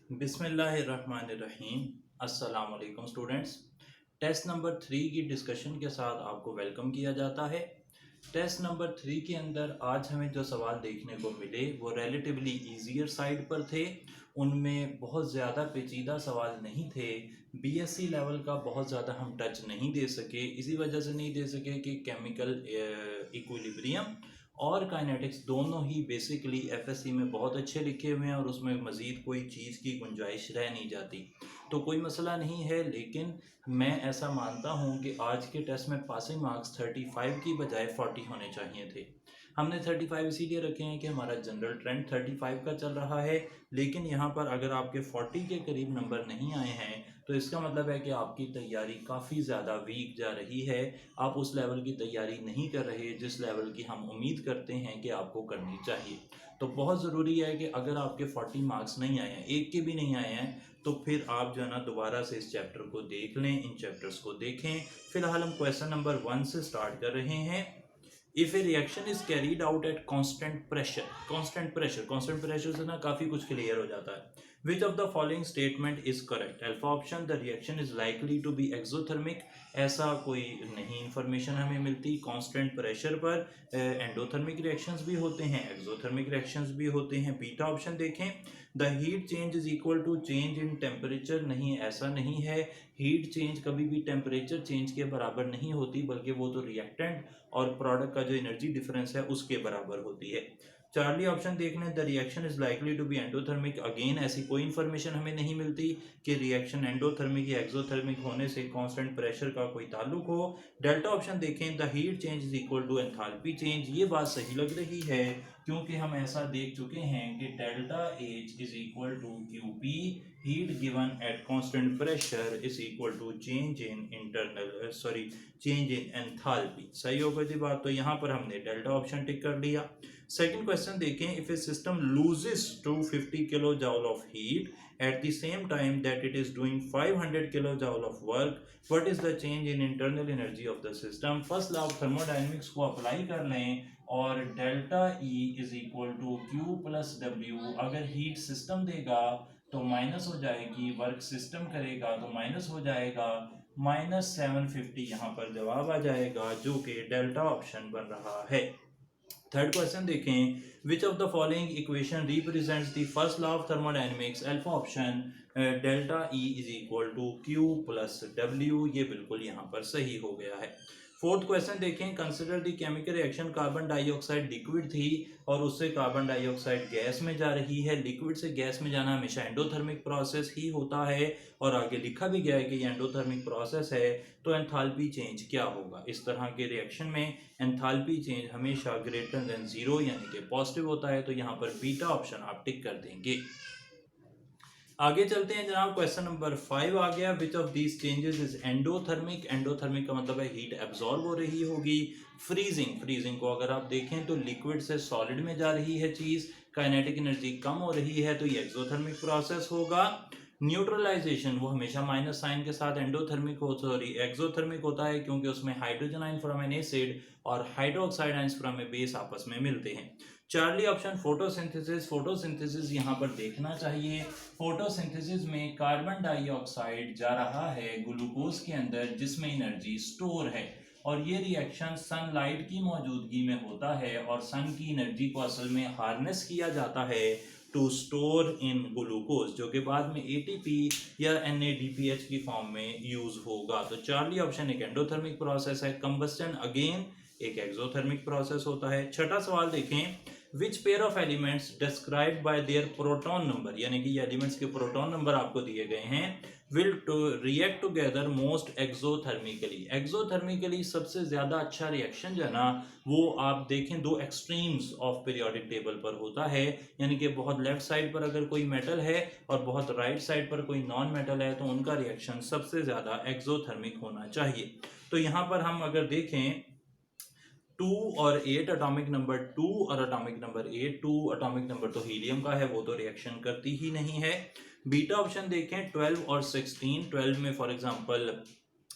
बिस्मिल्लाहिर्रहमानिर्रहीम। अस्सलाम वालेकुम स्टूडेंट्स। टेस्ट नंबर 3 की डिस्कशन के साथ आपको वेलकम किया जाता है। टेस्ट नंबर 3 के अंदर आज हमें जो सवाल देखने को मिले वो रिलेटिवली ईजियर साइड पर थे। उनमें बहुत ज़्यादा पेचीदा सवाल नहीं थे। बीएससी लेवल का बहुत ज़्यादा हम टच नहीं दे सके। इसी वजह से नहीं दे सके कि केमिकल इक्विलिब्रियम और काइनेटिक्स दोनों ही बेसिकली एफएससी में बहुत अच्छे लिखे हुए हैं और उसमें मज़ीद कोई चीज़ की गुंजाइश रह नहीं जाती। तो कोई मसला नहीं है, लेकिन मैं ऐसा मानता हूँ कि आज के टेस्ट में पासिंग मार्क्स 35 की बजाय 40 होने चाहिए थे। हमने 35 इसीलिए रखे हैं कि हमारा जनरल ट्रेंड 35 का चल रहा है, लेकिन यहाँ पर अगर आपके 40 के करीब नंबर नहीं आए हैं तो इसका मतलब है कि आपकी तैयारी काफ़ी ज़्यादा वीक जा रही है। आप उस लेवल की तैयारी नहीं कर रहे जिस लेवल की हम उम्मीद करते हैं कि आपको करनी चाहिए। तो बहुत ज़रूरी है कि अगर आपके 40 मार्क्स नहीं आए हैं, एक के भी नहीं आए हैं, तो फिर आप जो है ना दोबारा से इस चैप्टर को देख लें, इन चैप्टर्स को देखें। फिलहाल हम क्वेश्चन नंबर 1 से स्टार्ट कर रहे हैं। If a reaction is carried out at constant pressure से ना काफ़ी कुछ क्लियर हो जाता है। Which of the following statement is correct? Alpha option, the reaction is likely to be exothermic. ऐसा कोई नहीं इंफॉर्मेशन हमें मिलती। कांस्टेंट प्रेशर पर एंडोथर्मिक रिएक्शंस भी होते हैं, एक्सोथर्मिक रिएक्शंस भी होते हैं। बीटा ऑप्शन देखें, the heat change is equal to change in temperature. नहीं, ऐसा नहीं है। हीट चेंज कभी भी टेम्परेचर चेंज के बराबर नहीं होती, बल्कि वो तो रिएक्टेंट और प्रोडक्ट का जो एनर्जी डिफरेंस है उसके बराबर होती है। चार्ली ऑप्शन देख लें, the reaction is likely to be endothermic. Again ऐसी कोई इन्फॉर्मेशन हमें नहीं मिलती कि रिएक्शन एंडोथर्मिक या एक्सोथर्मिक होने से कांस्टेंट प्रेशर का कोई ताल्लुक हो। डेल्टा ऑप्शन देखें, the heat change is equal to enthalpy change. ये बात सही लग रही है क्योंकि हम ऐसा देख चुके हैं कि delta H is equal to Q P, heat given at constant pressure is equal to change in enthalpy. सही हो गई थी बात। तो यहाँ पर हमने डेल्टा ऑप्शन टिक कर लिया। सेकंड क्वेश्चन देखें, if A system loses 250 kilo joule of heat at the same time that it is doing 500 kilojoule of work, what is the change in internal energy of the system? First law of thermodynamics को apply कर लें और delta E is equal to Q plus W. अगर heat system देगा तो minus हो जाएगी, work system करेगा तो माइनस हो जाएगा, -750 यहाँ पर जवाब आ जाएगा, जो कि डेल्टा ऑप्शन बन रहा है। थर्ड क्वेश्चन देखें, which of the following equation represents the first law of thermodynamics? Alpha option, delta E is equal to Q plus W. ये बिल्कुल यहाँ पर सही हो गया है। फोर्थ क्वेश्चन देखें, consider the chemical reaction, carbon dioxide liquid थी और उससे कार्बन डाइऑक्साइड गैस में जा रही है। लिक्विड से गैस में जाना हमेशा एंडोथर्मिक प्रोसेस ही होता है और आगे लिखा भी गया है कि ये एंडोथर्मिक प्रोसेस है। तो एंथैल्पी चेंज क्या होगा? इस तरह के रिएक्शन में एंथैल्पी चेंज हमेशा ग्रेटर देन जीरो यानी कि पॉजिटिव होता है। तो यहाँ पर बीटा ऑप्शन आप टिक कर देंगे। आगे चलते हैं जनाब, क्वेश्चन नंबर 5 आ गया। Which of these changes is endothermic? Endothermic का मतलब है हीट एब्जॉर्ब हो रही होगी। फ्रीजिंग को अगर आप देखें तो लिक्विड से सॉलिड में जा रही है चीज़, काइनेटिक एनर्जी कम हो रही है, तो ये एक्सोथर्मिक प्रोसेस होगा। न्यूट्रलाइजेशन वो हमेशा माइनस साइन के साथ एक्सोथर्मिक होता है क्योंकि उसमें hydrogen ion from an acid और hydroxide ions from a base आपस में मिलते हैं। चार्ली ऑप्शन, फोटोसिंथेसिस यहाँ पर देखना चाहिए। फोटोसिंथेसिस में कार्बन डाइऑक्साइड जा रहा है ग्लूकोज के अंदर जिसमें एनर्जी स्टोर है, और ये रिएक्शन सनलाइट की मौजूदगी में होता है और सन की एनर्जी को असल में हार्नेस किया जाता है टू स्टोर इन ग्लूकोज, जो कि बाद में एटीपी या NADPH की फॉर्म में यूज होगा। तो चार्ली ऑप्शन एक एंडोथर्मिक प्रोसेस है। कंबस्टन अगेन एक एक्सोथर्मिक प्रोसेस होता है। छठा सवाल देखें, which pair of elements described bye there proton number, यानी कि ये एलिमेंट्स के प्रोटॉन नंबर आपको दिए गए हैं, विल रिएक्ट टुगेदर मोस्ट एक्सोथर्मिकली सबसे ज्यादा अच्छा रिएक्शन जो है ना वो आप देखें दो एक्सट्रीम्स ऑफ पीरियोडिक टेबल पर होता है, यानी कि बहुत लेफ्ट साइड पर अगर कोई मेटल है और बहुत राइट साइड पर कोई नॉन मेटल है तो उनका रिएक्शन सबसे ज्यादा एक्सोथर्मिक होना चाहिए। तो यहाँ पर हम अगर देखें 2 और 8 अटोमिक नंबर 2 और अटोमिक नंबर 8, 2 अटोमिक नंबर तो हीलियम का है, वो तो रिएक्शन करती ही नहीं है। बीटा ऑप्शन देखें 12 और 16। 12 में फॉर एग्जांपल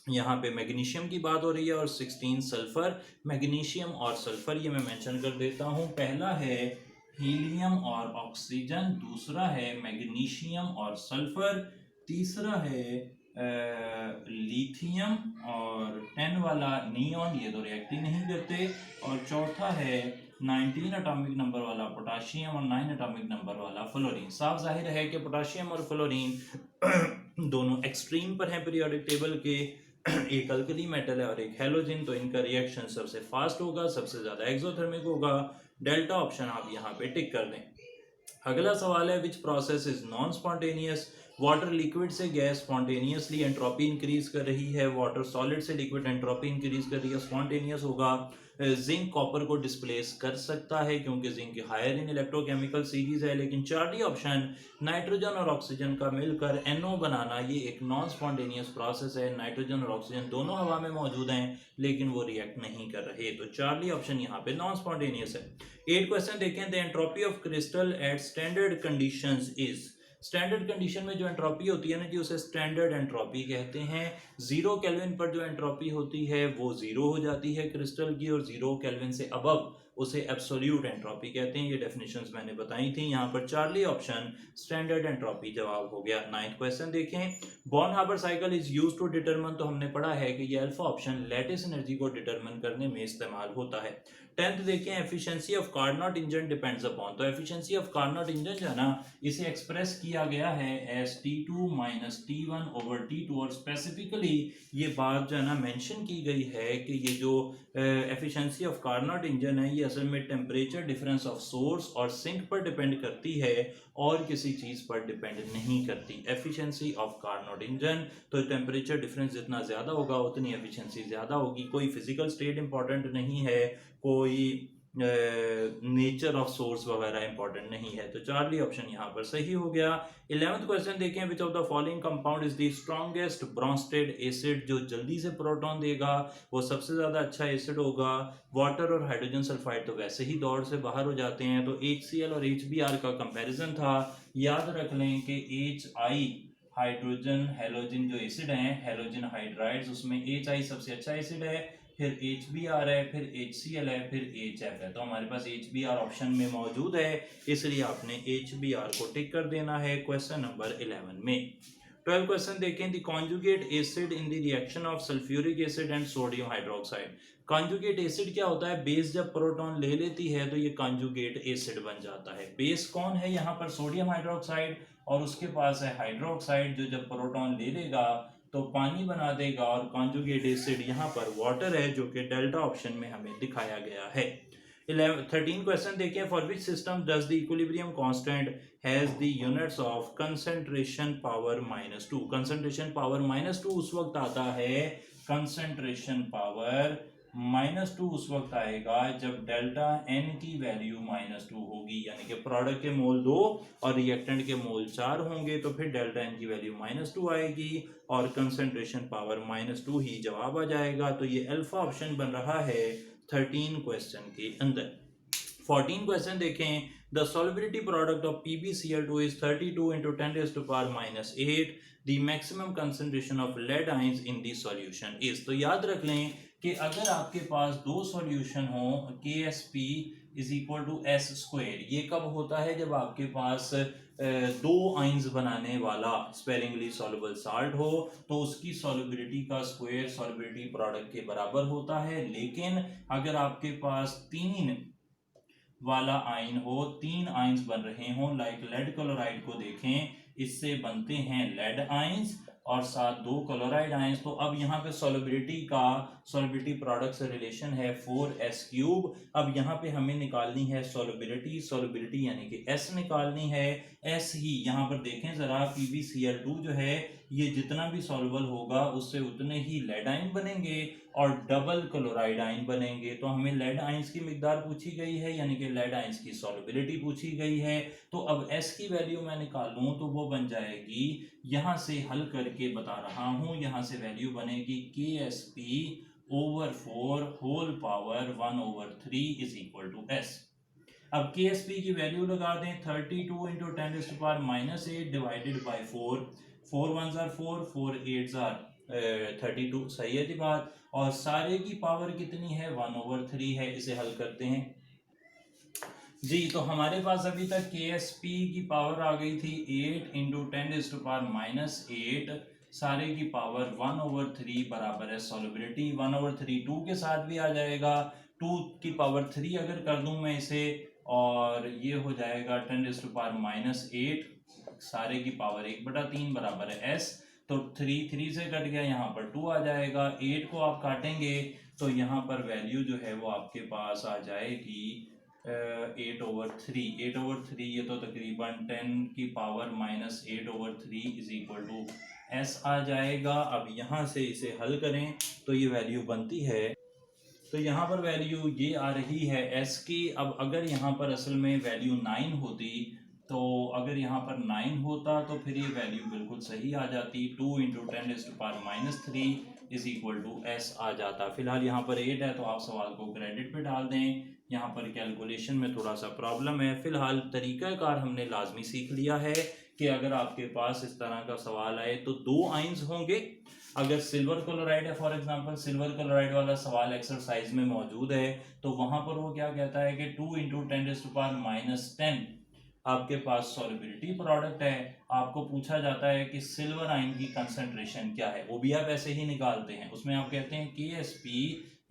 यहाँ पे मैग्नीशियम की बात हो रही है और 16 सल्फर। मैग्नीशियम और सल्फर ये मैं मेंशन कर देता हूँ। पहला है हीलियम और ऑक्सीजन, दूसरा है मैग्नीशियम और सल्फर, तीसरा है लिथियम और 10 वाला नियॉन, ये तो रिएक्ट ही नहीं करते, और चौथा है 19 एटॉमिक नंबर वाला पोटाशियम और 9 एटॉमिक नंबर वाला फ्लोरीन। साफ जाहिर है कि पोटाशियम और फ्लोरीन दोनों एक्सट्रीम पर हैं पीरियोडिक टेबल के। एक अल्कली मेटल है और एक हैलोजन, तो इनका रिएक्शन सबसे फास्ट होगा, सबसे ज़्यादा एक्सोथर्मिक होगा। डेल्टा ऑप्शन आप यहाँ पे टिक कर दें। अगला सवाल है which process is non spontaneous. Water liquid से गैस स्पॉन्टेनियसली एंट्रोपी इंक्रीज कर रही है, वाटर सॉलिड से लिक्विड एंट्रोपी इंक्रीज कर रही है, स्पॉन्टेनियस होगा। जिंक कॉपर को डिस्प्लेस कर सकता है क्योंकि zinc higher in electrochemical series है। लेकिन चार्ली ऑप्शन नाइट्रोजन और ऑक्सीजन का मिलकर NO बनाना, ये एक नॉन स्पॉन्टेनियस प्रोसेस है। नाइट्रोजन और ऑक्सीजन दोनों हवा में मौजूद हैं लेकिन वो रिएक्ट नहीं कर रहे, तो चार्ली ऑप्शन यहाँ पे नॉन स्पॉन्टेनियस है। 8 क्वेश्चन देखें। The entropy of crystal at standard conditions is. Standard condition में जो एंट्रोपी होती है ना जी, उसे स्टैंडर्ड एंट्रोपी कहते हैं। 0 केल्विन पर जो एंट्रोपी होती है वो 0 हो जाती है क्रिस्टल की, और 0 केल्विन से अबव उसे एब्सोल्यूट एंट्रोपी कहते हैं। ये डेफिनेशंस मैंने बताई थी। यहाँ पर चार्ली ऑप्शन स्टैंडर्ड एंट्रोपी जवाब हो गया। 9th क्वेश्चन देखें। Born Haber cycle is used to determine, तो हमने पढ़ा है कि ये अल्फा ऑप्शन लैटिस एनर्जी को डिटरमिन करने में इस्तेमाल होता है। 10th देखें। Efficiency of Carnot engine depends upon, तो एफिशिएंसी ऑफ कार्नोट इंजन जो है ना, इसे एक्सप्रेस किया गया है as T2 minus T1 over T2, और स्पेसिफिकली ये बात जो है ना मेंशन की गई है कि ये जो एफिशिएंसी ऑफ कार्नोट इंजन है ये असल में टेम्परेचर डिफरेंस ऑफ सोर्स और सिंक पर डिपेंड करती है और किसी चीज़ पर डिपेंड नहीं करती। एफिशिएंसी ऑफ कार्नोट इंजन, तो टेम्परेचर डिफरेंस जितना ज़्यादा होगा उतनी एफिशिएंसी ज़्यादा होगी। कोई फिजिकल स्टेट इंपॉर्टेंट नहीं है, कोई नेचर ऑफ सोर्स वगैरह इंपॉर्टेंट नहीं है, तो चार्ली ऑप्शन यहाँ पर सही हो गया। 11th क्वेश्चन देखें। Which of the following compound is the strongest Brønsted acid, जो जल्दी से प्रोटॉन देगा वो सबसे ज़्यादा अच्छा एसिड होगा। वाटर और हाइड्रोजन सल्फाइड तो वैसे ही दौड़ से बाहर हो जाते हैं, तो HCl और HBr का कंपैरिजन था। याद रख लें कि HI हाइड्रोजन हैलोजन जो एसिड हैं, हैलोजन हाइड्राइड्स, उसमें HI सबसे अच्छा एसिड है, फिर HBr है, फिर HCl है, फिर HF है। तो हमारे पास HBr ऑप्शन में मौजूद है, इसलिए आपने HBr को टिक कर देना है क्वेश्चन नंबर 11 में। 12 क्वेश्चन देखें। The conjugate acid in the reaction of sulphuric acid and sodium hydroxide. Conjugate acid क्या होता है? बेस जब प्रोटॉन ले लेती है तो ये कॉन्जुगेट एसिड बन जाता है। बेस कौन है यहाँ पर? सोडियम हाइड्रोक्साइड, और उसके पास है हाइड्रोक्साइड जो जब प्रोटॉन ले लेगा तो पानी बना देगा, और कॉन्जुगेट एसिड यहाँ पर वाटर है जो कि डेल्टा ऑप्शन में हमें दिखाया गया है। 13 क्वेश्चन देखें। For which system does the equilibrium constant has the units of concentration power -2। Concentration power -2 उस वक्त आता है, कंसंट्रेशन पावर -2 उस वक्त आएगा जब डेल्टा N की वैल्यू -2 होगी, यानी कि प्रोडक्ट के मोल 2 और रिएक्टेंट के मोल 4 होंगे, तो फिर डेल्टा N की वैल्यू -2 आएगी और कंसंट्रेशन पावर -2 ही जवाब आ जाएगा। तो ये अल्फा ऑप्शन बन रहा है 13 क्वेश्चन के अंदर। 14 क्वेश्चन देखें। The solubility product of PbCl2 is 32 × 10⁻⁸ the maximum concentration of lead ions in the solution is. तो याद रख लें कि अगर आपके पास दो सॉल्यूशन हो, KSP = S², ये कब होता है? जब आपके पास दो आइंस बनाने वाला स्पेरिंगली सॉल्युबल साल्ट हो, तो उसकी सॉल्युबिलिटी का स्क्वायर सॉल्युबिलिटी प्रोडक्ट के बराबर होता है। लेकिन अगर आपके पास 3 वाला आयन हो, 3 आयंस बन रहे हों, लाइक लेड क्लोराइड को देखें, इससे बनते हैं लेड आयंस और साथ 2 क्लोराइड आयंस, तो अब यहाँ पे सॉल्युबिलिटी प्रोडक्ट से रिलेशन है 4s³। अब यहाँ पे हमें निकालनी है सॉल्युबिलिटी यानी कि S निकालनी है। S ही यहाँ पर देखें जरा, PbCl2 जो है ये जितना भी सॉल्युबल होगा उससे उतने ही लेड आयन बनेंगे और डबल क्लोराइड आयन बनेंगे। तो हमें लेड आयंस की मिकदार पूछी गई है, यानी कि लेड आयंस की सॉल्युबिलिटी पूछी गई है। तो अब S की वैल्यू मैं निकालूं तो वो बन जाएगी, यहां से हल करके बता रहा हूं, यहां से वैल्यू बनेगी KSP/4 होल पावर 1/3 = S। अब KSP की वैल्यू लगा दें, 32 × 10⁻⁸ divided by 4, 4 1s are 4, 4 8s are 32, सही है जी बात। और सारे की पावर कितनी है? 1/3 है। इसे हल करते हैं। जी, तो हमारे पास अभी तक KSP की पावर आ गई थी 8 इंटू 10⁻⁻8 सारे की पावर 1/3 बराबर है सॉल्युबिलिटी 1/3 2 के साथ भी आ जाएगा 2 की पावर 3 अगर कर दूं मैं इसे और ये हो जाएगा 10⁻⁻8 सारे की पावर 1/3 बराबर है S। तो 3 से कट गया, यहाँ पर 2 आ जाएगा। 8 को आप काटेंगे तो यहाँ पर वैल्यू जो है वो आपके पास आ जाएगी 8/3। 8/3 ये तो तकरीबन 10 की power -8/3 is equal to S आ जाएगा। अब यहाँ से इसे हल करें तो ये वैल्यू बनती है, तो यहाँ पर वैल्यू ये आ रही है S की। अब अगर यहाँ पर असल में वैल्यू 9 होती, तो अगर यहाँ पर 9 होता तो फिर ये वैल्यू बिल्कुल सही आ जाती। 2 into 10⁻³ is equal to S आ जाता। फिलहाल यहाँ पर 8 है तो आप सवाल को क्रेडिट पे डाल दें। यहाँ पर कैलकुलेशन में थोड़ा सा प्रॉब्लम है। फिलहाल तरीक़ाकार हमने लाजमी सीख लिया है कि अगर आपके पास इस तरह का सवाल आए तो 2 आइंस होंगे। अगर सिल्वर क्लोराइड है, फॉर एग्जांपल सिल्वर क्लोराइड वाला सवाल एक्सरसाइज में मौजूद है, तो वहां पर वो क्या कहता है कि 2 इंटू 10⁻⁻10 आपके पास सॉल्युबिलिटी प्रोडक्ट है। आपको पूछा जाता है कि सिल्वर आयन की कंसंट्रेशन क्या है, वो भी आप ऐसे ही निकालते हैं। उसमें आप कहते हैं KSP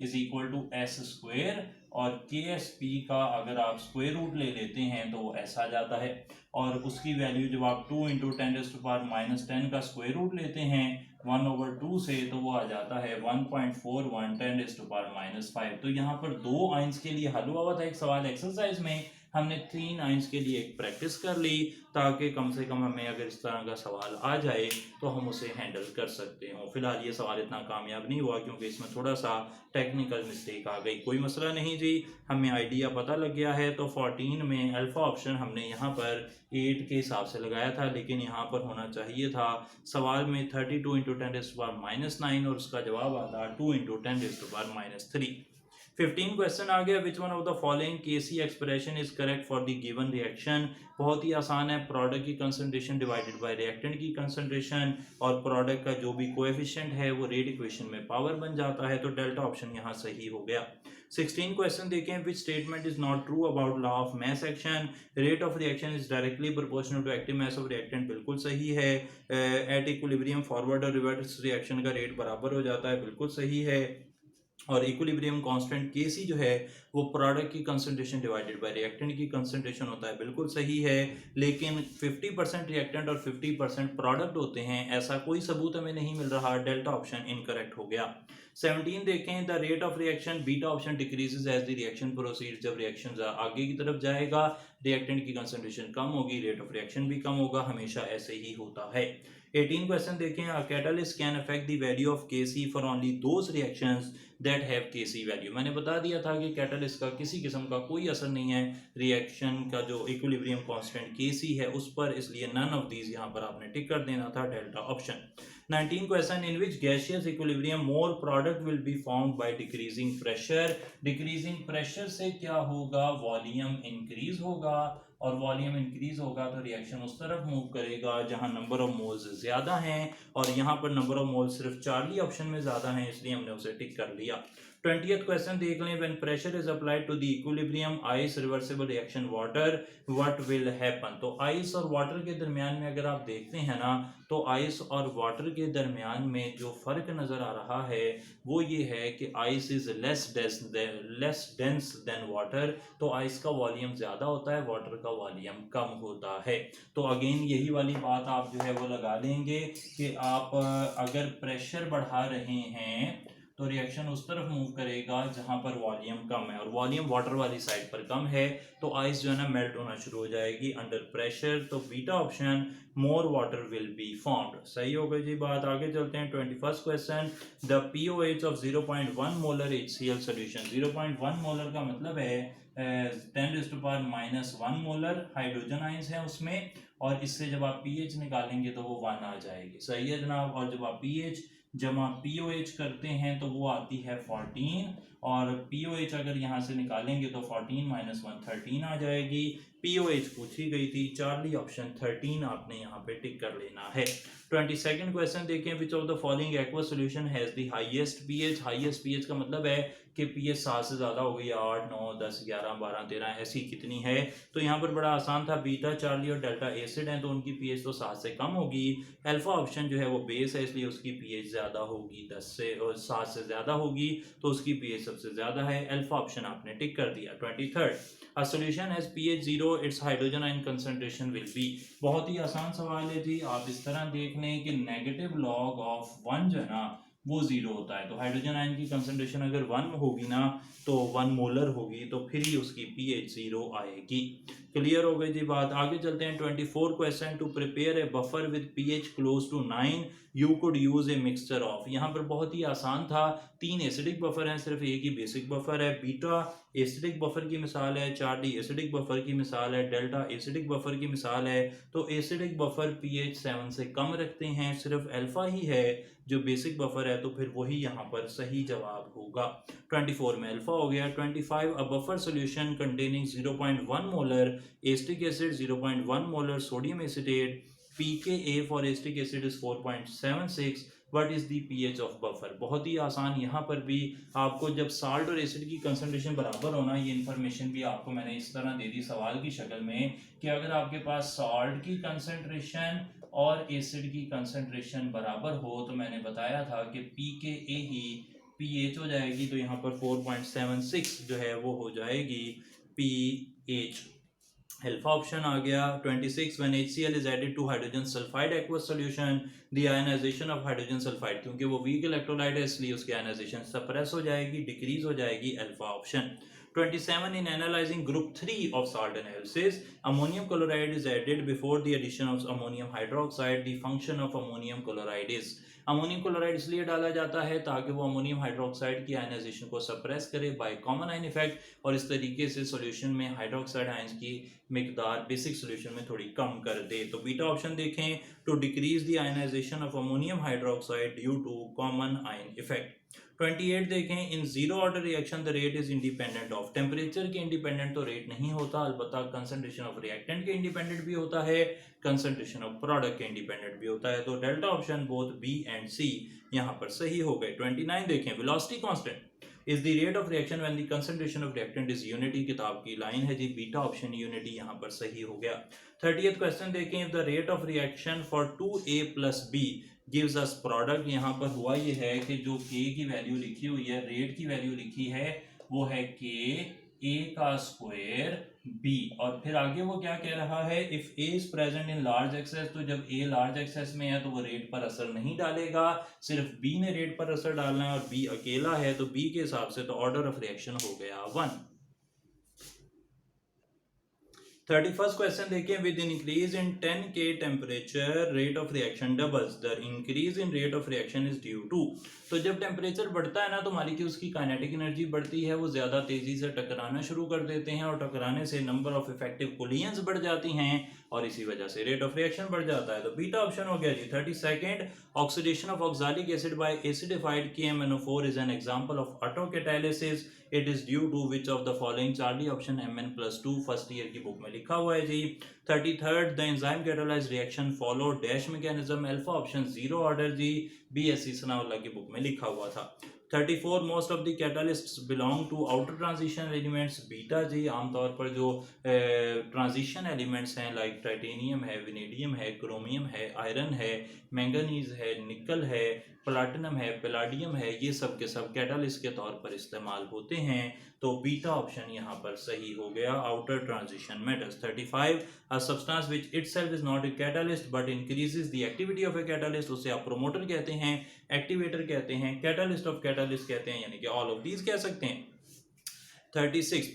is equal to S², और KSP का अगर आप स्क्वायर रूट ले लेते हैं तो वो S आ जाता है। और उसकी वैल्यू जब आप 2 इंटू 10⁻⁻10 का स्क्वायर रूट लेते हैं 1/2 से, तो वो आ जाता है 1.41 10⁻⁻5। तो यहाँ पर 2 आइंस के लिए हल हुआ था एक सवाल एक्सरसाइज में। हमने 3 आइंस के लिए एक प्रैक्टिस कर ली ताकि कम से कम हमें अगर इस तरह का सवाल आ जाए तो हम उसे हैंडल कर सकते हो। फिलहाल ये सवाल इतना कामयाब नहीं हुआ क्योंकि इसमें थोड़ा सा टेक्निकल मिस्टेक आ गई। कोई मसला नहीं जी, हमें आइडिया पता लग गया है। तो 14 में अल्फा ऑप्शन हमने यहाँ पर 8 के हिसाब से लगाया था, लेकिन यहाँ पर होना चाहिए था सवाल में 32 इंटू 10⁻⁹ और उसका जवाब आता 2 इंटू 10⁻3। 15 क्वेश्चन आ गया। Which one of the following KC expression is correct for the given reaction. बहुत ही आसान है। प्रोडक्ट की कंसंट्रेशन डिवाइडेड बाय रिएक्टेंट की कंसंट्रेशन, और प्रोडक्ट का जो भी कोएफिशिएंट है वो रेट इक्वेशन में पावर बन जाता है। तो डेल्टा ऑप्शन यहाँ सही हो गया। 16 क्वेश्चन देखें। Which statement is not true about law of mass action. Rate of reaction is directly proportional to active mass of reactant, बिल्कुल सही है। एट इक्विलिब्रियम फॉरवर्ड और रिवर्स रिएक्शन का रेट बराबर हो जाता है, बिल्कुल सही है। और इक्विलिब्रियम कांस्टेंट Kc जो है वो प्रोडक्ट की कंसंट्रेशन डिवाइडेड बाय रिएक्टेंट की कंसंट्रेशन होता है, बिल्कुल सही है। लेकिन 50% रिएक्टेंट और 50% प्रोडक्ट होते हैं, ऐसा कोई सबूत हमें नहीं मिल रहा। डेल्टा ऑप्शन इनकरेक्ट हो गया। 17 देखें। The rate of reaction beta option decreases as the reaction proceed. जब रिएक्शन आगे की तरफ जाएगा रिएक्टेंट की कंसंट्रेशन कम होगी, रेट ऑफ रिएक्शन भी कम होगा, हमेशा ऐसे ही होता है। 18 क्वेश्चन देखें। A catalyst can affect the value of Kc for only those reactions that have Kc value. मैंने बता दिया था कि कैटलिस्ट का किसी किस्म का कोई असर नहीं है रिएक्शन का जो इक्विलिब्रियम कांस्टेंट Kc है उस पर, इसलिए नन ऑफ दीज यहाँ पर आपने टिक कर देना था, delta option. 19 question. In which gaseous equilibrium more product will be found by decreasing pressure. Decreasing pressure से क्या होगा, वॉल्यूम इंक्रीज होगा, और वॉल्यूम इंक्रीज होगा तो रिएक्शन उस तरफ मूव करेगा जहां नंबर ऑफ मोल्स ज्यादा हैं, और यहाँ पर नंबर ऑफ मोल्स सिर्फ चार्ली ऑप्शन में ज्यादा हैं, इसलिए हमने उसे टिक कर लिया। 20th क्वेश्चन देख लें। When pressure is applied to the equilibrium ice reversible reaction water what will happen. तो आइस और वाटर के दरमियान में अगर आप देखते हैं ना, तो आइस और वाटर के दरमियान में जो फर्क नजर आ रहा है वो ये है कि ice is less dense then water. तो आइस का वॉल्यूम ज्यादा होता है, वाटर का वॉल्यूम कम होता है। तो अगेन यही वाली बात आप जो है वो लगा लेंगे कि आप अगर प्रेशर बढ़ा रहे हैं तो रिएक्शन उस तरफ मूव करेगा जहां पर वॉल्यूम कम है, और वॉल्यूम वाटर वाली साइड पर कम है, तो आइस जो है ना मेल्ट होना शुरू हो जाएगी अंडर प्रेशर। तो beta option more water will be formed सही हो गई जी बात। आगे चलते हैं। 21st question. The pOH of 0.1 molar HCl solution. 0.1 molar का मतलब है 10⁻⁻1 मोलर हाइड्रोजन आइंस है उसमें, और इससे जब आप पीएच निकालेंगे तो वो 1 आ जाएगी, सही है जनाब। और जब आप पीएच जमा POH करते हैं तो वो आती है 14, और POH अगर यहाँ से निकालेंगे तो 14 माइनस 1 13 आ जाएगी। POH पूछी गई थी, चार्ली ऑप्शन 13 आपने यहाँ पे टिक कर लेना है। 22nd क्वेश्चन देखें, which of the following aqua solution has the highest pH. Highest pH का मतलब है कि पीएच 7 से ज़्यादा हो गई, 8 9 10 11 12 13 ऐसी कितनी है। तो यहाँ पर बड़ा आसान था, बीटा चार्ली और डेल्टा एसिड हैं तो उनकी पीएच तो 7 से कम होगी। अल्फा ऑप्शन जो है वो बेस है इसलिए उसकी पीएच ज़्यादा होगी, 10 से और 7 से ज़्यादा होगी तो उसकी पीएच सबसे ज़्यादा है। अल्फा ऑप्शन आपने टिक कर दिया। 23rd, A solution has pH 0, its hydrogen ion concentration will be। बहुत ही आसान सवाल है जी, आप इस तरह देख लें कि नेगेटिव लॉग ऑफ 1 जो है ना वो 0 होता है, तो हाइड्रोजन आयन की कंसंट्रेशन अगर 1 होगी ना तो 1 मोलर होगी तो फिर ही उसकी pH 0 आएगी। क्लियर हो गई जी बात। आगे चलते हैं 24 question, to prepare a buffer with pH close to 9 you could use a mixture of. यहाँ पर बहुत ही आसान था, 3 एसिडिक बफर हैं, सिर्फ एक ही बेसिक बफर है। बीटा एसिडिक बफर की मिसाल है, चार्ली एसिडिक बफर की मिसाल है, डेल्टा एसिडिक बफर की मिसाल है। तो एसिडिक बफर pH 7 से कम रखते हैं, सिर्फ अल्फा ही है जो बेसिक बफर है, तो फिर वही यहाँ पर सही जवाब होगा। 24 में अल्फा हो गया। 25, a buffer solution containing 0.1 molar acetic acid, 0.1 molar sodium acetate, pKa for acetic acid is 4.76, what is the pH of buffer. बहुत ही आसान, यहाँ पर भी आपको जब साल्ट और एसिड की कंसंट्रेशन बराबर होना, ये इन्फॉर्मेशन भी आपको मैंने इस तरह दे दी सवाल की शक्ल में कि अगर आपके पास साल्ट की कंसंट्रेशन और एसिड की कंसंट्रेशन बराबर हो तो मैंने बताया था कि pKa ही pH हो जाएगी, तो यहाँ पर 4.76 जो है वो हो जाएगी pH। अल्फा ऑप्शन आ गया। 26, when HCl is added to hydrogen sulfide aqueous solution, the ionization of hydrogen sulfide, क्योंकि वो वीक इलेक्ट्रोलाइट है इसलिए उसकी आयनाइजेशन सप्रेस हो जाएगी, डिक्रीज हो जाएगी। Alpha option. 27, in analyzing group 3 of salt analysis, ammonium chloride is added before the addition of ammonium hydroxide, the function of ammonium chloride is। Ammonium chloride इसलिए डाला जाता है ताकि वो अमोनियम हाइड्रोक्साइड की आयनाइजेशन को सप्रेस करे बाय कॉमन आयन इफेक्ट, और इस तरीके से सॉल्यूशन में हाइड्रोक्साइड आयंस की मिकदार बेसिक सॉल्यूशन में थोड़ी कम कर दे। तो बीटा ऑप्शन देखें, to decrease the ionisation of ammonium hydroxide due to common ion effect. 28 देखें, in zero order reaction the rate is independent of. Temperature के इंडिपेंडेंट तो रेट नहीं होता, अलबत्ता कंसंट्रेशन ऑफ रिएक्टेंट के इंडिपेंडेंट भी होता है, कंसंट्रेशन ऑफ प्रोडक्ट के इंडिपेंडेंट भी होता है। तो delta option both B and C यहाँ पर सही हो गए। 29 देखें, velocity constant is the rate of reaction when the concentration of reactant is unity. किताब की लाइन है जी, बीटा ऑप्शन यूनिटी यहाँ पर सही हो गया। 30th क्वेश्चन देखें, if the rate of reaction for 2A + B gives us product. यहाँ पर हुआ ये है कि जो K की वैल्यू लिखी हुई है, रेट की वैल्यू लिखी है वो है K A² B, और फिर आगे वो क्या कह रहा है, if A is present in large access, तो जब A लार्ज एक्सेस में है तो वो रेट पर असर नहीं डालेगा, सिर्फ B ने रेट पर असर डालना है, और B अकेला है तो B के हिसाब से तो ऑर्डर ऑफ रिएक्शन हो गया 1। 31st क्वेश्चन देखिए, with increase in 10K temperature rate of reaction doubles, the increase in rate of reaction is due to. तो जब टेम्परेचर बढ़ता है ना तो मालिक्यूल्स की काइनेटिक एनर्जी बढ़ती है, वो ज्यादा तेजी से टकराना शुरू कर देते हैं, और टकराने से नंबर ऑफ इफेक्टिव कोलियंस बढ़ जाती हैं और इसी वजह से रेट ऑफ रिएक्शन बढ़ जाता है। तो बीटा ऑप्शन हो गया जी। 32nd, oxidation of oxalic acid by acidified KMnO4 is an example of autocatalysis, it is due to which of the following. Charlie option Mn+2 first year की book में लिखा हुआ है जी। 33rd, the enzyme catalyse reaction follow dash mechanism. Alpha option 0 order जी, BSc Sanaullah की book में लिखा हुआ था। 34, most of the catalysts belong to outer transition elements. Beta जी, आमतौर पर जो ट्रांजिशन एलिमेंट्स हैं लाइक टाइटेनियम है, विनेडियम है, क्रोमियम है, आयरन है, मैंगनीज है, निकल है, प्लाटिनम है, पैलाडियम है, ये सब के सब कैटालिस्ट के तौर पर इस्तेमाल होते हैं। तो बीटा ऑप्शन यहाँ पर सही हो गया, outer transition metals. 35, a substance which itself is not a catalyst but increases the activity of a catalyst, उसे आप प्रोमोटर कहते हैं, एक्टिवेटर कहते हैं, कैटालिस्ट ऑफ कैटालिस्ट कहते हैं, यानी कि ऑल ऑफ दीज कह सकते हैं। 36,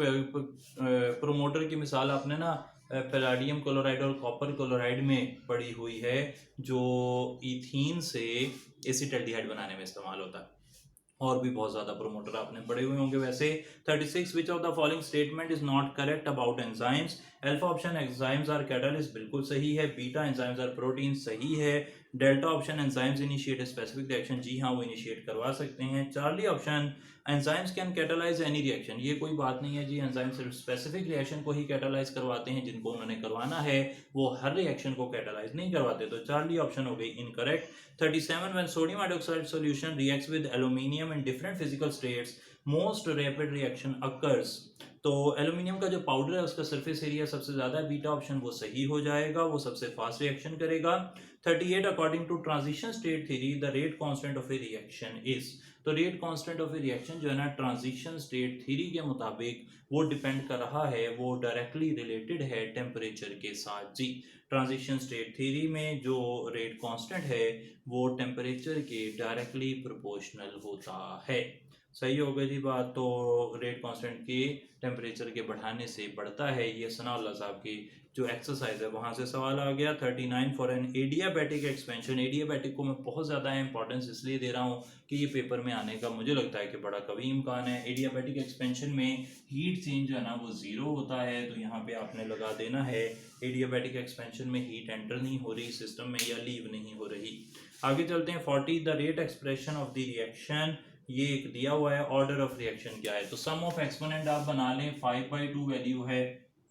प्रोमोटर की मिसाल आपने ना पैलाडियम क्लोराइड और कॉपर क्लोराइड में पड़ी हुई है, जो इथीन से एसिटल्डिहाइड बनाने में इस्तेमाल होता है, और भी बहुत ज्यादा प्रोमोटर आपने पढ़े हुए होंगे वैसे। 36, which of the following statement is not correct about enzymes. Alpha option enzymes are catalyst बिल्कुल सही है, बीटा एंजाइम्स आर प्रोटीन सही है, delta option enzymes initiate specific reaction, जी हाँ वो इनिशिएट करवा सकते हैं। Charlie option enzymes can catalyse any reaction, ये कोई बात नहीं है जी, एंजाइम सिर्फ स्पेसिफिक रिएक्शन को ही कैटालाइज करवाते हैं, जिनको उन्होंने करवाना है वो हर रिएक्शन को कैटालाइज नहीं करवाते। तो चार्ली ऑप्शन हो गई incorrect. 37 when sodium hydroxide solution reacts with aluminium in different physical states most rapid reaction occurs, तो एल्यूमिनियम का जो पाउडर है उसका सरफेस एरिया सबसे ज्यादा है, बीटा ऑप्शन वो सही हो जाएगा, वो सबसे फास्ट रिएक्शन करेगा। 38 according to transition state theory the rate constant of a reaction is, तो rate constant of a reaction जो है ना ट्रांजिशन स्टेट थ्योरी के मुताबिक वो डिपेंड कर रहा है, वो डायरेक्टली रिलेटेड है टेम्परेचर के साथ जी। ट्रांजिशन स्टेट थ्योरी में जो रेट कांस्टेंट है वो टेम्परेचर के डायरेक्टली प्रोपोर्शनल होता है। सही हो गई जी बात। तो रेट कांस्टेंट के टेम्परेचर के बढ़ाने से बढ़ता है, ये सनाउल्लाह साहब की जो एक्सरसाइज है वहाँ से सवाल आ गया। 39 for an adiabatic expansion, adiabatic को मैं बहुत ज़्यादा इंपॉर्टेंस इसलिए दे रहा हूँ कि ये पेपर में आने का मुझे लगता है कि बड़ा कभी इम्कान है। एडियाबैटिक एक्सपेंशन में हीट चेंज जो है ना वो ज़ीरो होता है, तो यहाँ पे आपने लगा देना है एडियाबैटिक एक्सपेंशन में हीट एंटर नहीं हो रही सिस्टम में या लीव नहीं हो रही। आगे चलते हैं। 40 the rate expression of the reaction, ये एक दिया हुआ है। ऑर्डर ऑफ रिएक्शन क्या है, तो सम ऑफ एक्सपोनेंट आप बना लें, 5/2 वैल्यू है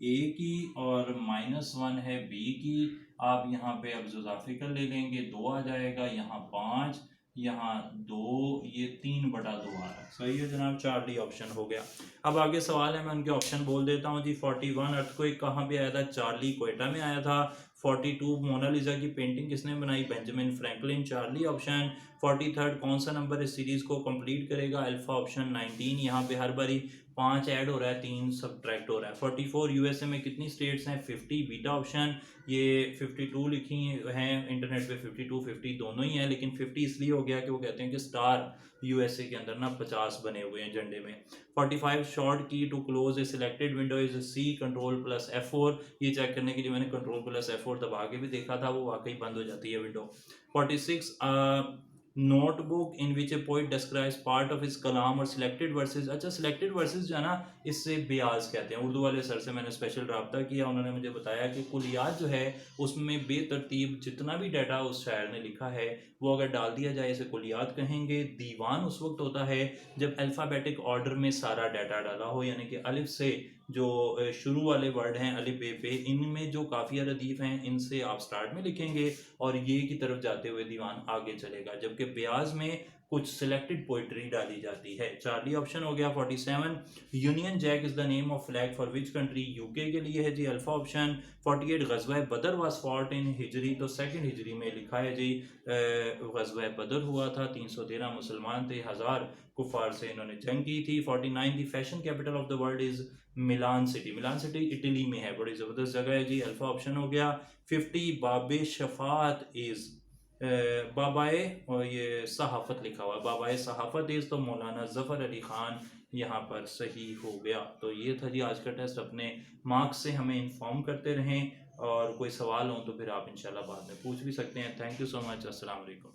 ए की और -1 है बी की, आप यहाँ पे अब जुजाफिकल ले लेंगे, 2 आ जाएगा, यहाँ 5, यहाँ 2, ये 3/2 आ रहा है। सही है जनाब, चार्ली ऑप्शन हो गया। अब आगे सवाल है, मैं उनके ऑप्शन बोल देता हूँ जी। 41 अर्थक्वेक कहाँ पे आया था, चार्ली क्वेटा में आया था। 42 मोनालिसा की पेंटिंग किसने बनाई, बेंजामिन फ्रैंकलिन, चार्ली ऑप्शन। 43 कौन सा नंबर इस सीरीज को कंप्लीट करेगा, अल्फा ऑप्शन 19, यहाँ पे हर बारी 5 ऐड हो रहा है, 3 सब्ट्रैक्ट हो रहा है। 44 यूएसए में कितनी स्टेट्स हैं, 50, बीटा ऑप्शन। ये 52 लिखी हैं इंटरनेट पे, 52 50 दोनों ही हैं, लेकिन 50 इसलिए हो गया कि वो कहते हैं कि स्टार यूएसए के अंदर ना 50 बने हुए हैं झंडे में। 45 short key to close a selected window is C control plus F4, ये चेक करने के लिए मैंने कंट्रोल प्लस F4 दबा के भी देखा था, वो वाकई बंद हो जाती है window. 46 notebook in which a poet describes part of his कलाम और सिलेक्टेड वर्सेस, अच्छा सिलेक्टेड वर्सेस जो है ना इससे ब्याज कहते हैं। उर्दू वाले सर से मैंने स्पेशल रब्ता किया, उन्होंने मुझे बताया कि कुलियात जो है उसमें बेतरतीब जितना भी डाटा उस शायर ने लिखा है वो अगर डाल दिया जाए इसे कुलियात कहेंगे। दीवान उस वक्त होता है जब अल्फ़ाबेटिक ऑर्डर में सारा डाटा डाला हो, यानी कि अलिफ से जो शुरू वाले वर्ड हैं अलिफ बे पे, इनमें जो काफ़िया रदीफ हैं इनसे आप स्टार्ट में लिखेंगे और ये की तरफ जाते हुए दीवान आगे चलेगा, जबकि ब्याज में कुछ सिलेक्टेड पोइट्री डाली जाती है। चार्ली ऑप्शन हो गया। 47 Union Jack is the name of flag for which country, UK के लिए है जी, अल्फा ऑप्शन। 48 गज़वा बदर वाज फॉट इन हिजरी, तो सेकंड हिजरी में लिखा है जी, गज़वा बदर हुआ था, 313 मुसलमान थे, 1000 कुफार से इन्होंने जंग की थी। 49 the fashion capital of the world is Milan city, Milan city Italy में है, बड़ी ज़बरदस्त जगह है जी, अल्फा ऑप्शन हो गया। 50 बाबे शफात इज़, बाबाए और ये सहाफ़त लिखा हुआ है, बाबाए सहाफ़त इज़ तो मौलाना ज़फ़र अली ख़ान यहाँ पर सही हो गया। तो ये था जी आज का टेस्ट, अपने मार्क्स से हमें इन्फॉर्म करते रहें और कोई सवाल हो तो फिर आप इंशाल्लाह बाद में पूछ भी सकते हैं। थैंक यू सो मच, अस्सलाम वालेकुम।